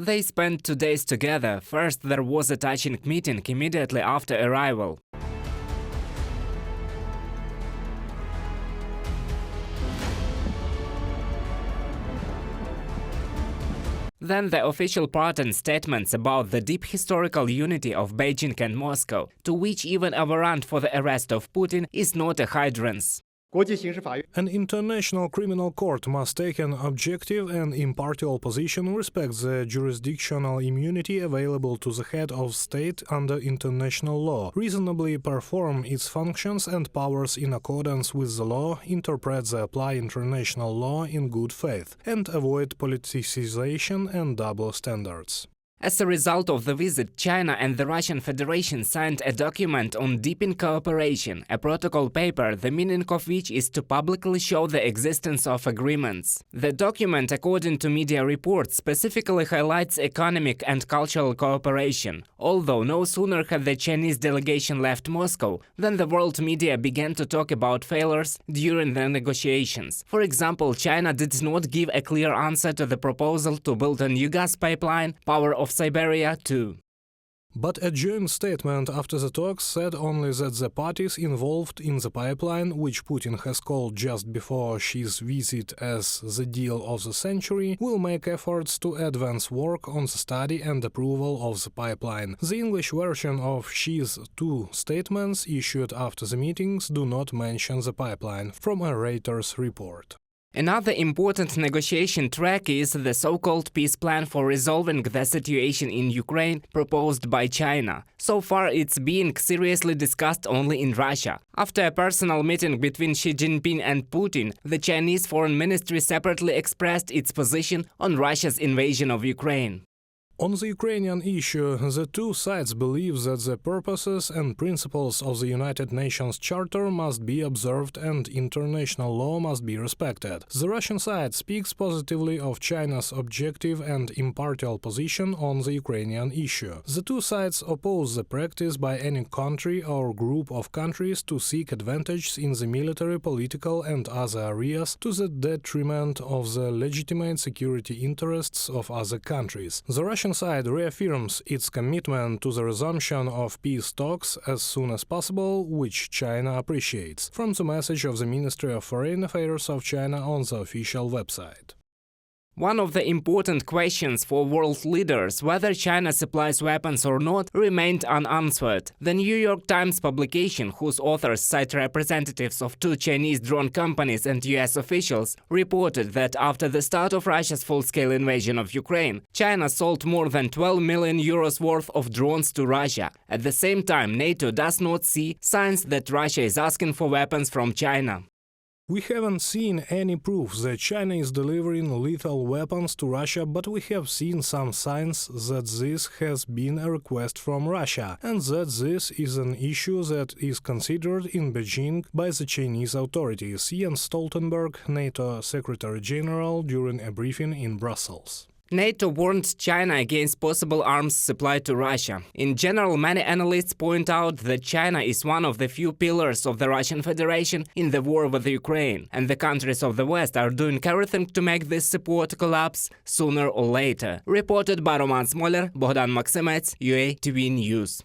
They spent 2 days together. First, there was a touching meeting immediately after arrival. Then the official part and statements about the deep historical unity of Beijing and Moscow, to which even a warrant for the arrest of Putin is not a hindrance. An international criminal court must take an objective and impartial position, respect the jurisdictional immunity available to the head of state under international law, reasonably perform its functions and powers in accordance with the law, interpret the apply international law in good faith, and avoid politicization and double standards. As a result of the visit, China and the Russian Federation signed a document on deepening cooperation, a protocol paper, the meaning of which is to publicly show the existence of agreements. The document, according to media reports, specifically highlights economic and cultural cooperation, although no sooner had the Chinese delegation left Moscow than the world media began to talk about failures during the negotiations. For example, China did not give a clear answer to the proposal to build a new gas pipeline, power of Siberia too. But a joint statement after the talks said only that the parties involved in the pipeline, which Putin has called just before Xi's visit as the deal of the century, will make efforts to advance work on the study and approval of the pipeline. The English version of Xi's two statements issued after the meetings do not mention the pipeline, from a Reuters report. Another important negotiation track is the so-called peace plan for resolving the situation in Ukraine proposed by China. So far, it's being seriously discussed only in Russia. After a personal meeting between Xi Jinping and Putin, the Chinese Foreign Ministry separately expressed its position on Russia's invasion of Ukraine. On the Ukrainian issue, the two sides believe that the purposes and principles of the United Nations Charter must be observed and international law must be respected. The Russian side speaks positively of China's objective and impartial position on the Ukrainian issue. The two sides oppose the practice by any country or group of countries to seek advantages in the military, political and other areas to the detriment of the legitimate security interests of other countries. The Russian side reaffirms its commitment to the resumption of peace talks as soon as possible, which China appreciates, from the message of the Ministry of Foreign Affairs of China on the official website. One of the important questions for world leaders, whether China supplies weapons or not, remained unanswered. The New York Times publication, whose authors cite representatives of two Chinese drone companies and US officials, reported that after the start of Russia's full-scale invasion of Ukraine, China sold more than 12 million euros worth of drones to Russia. At the same time, NATO does not see signs that Russia is asking for weapons from China. We haven't seen any proof that China is delivering lethal weapons to Russia, but we have seen some signs that this has been a request from Russia, and that this is an issue that is considered in Beijing by the Chinese authorities, Jens Stoltenberg, NATO Secretary General, during a briefing in Brussels. NATO warned China against possible arms supply to Russia. In general, many analysts point out that China is one of the few pillars of the Russian Federation in the war with Ukraine, and the countries of the West are doing everything to make this support collapse sooner or later. Reported by Roman Smoler, Bogdan Maksimets, UATV News.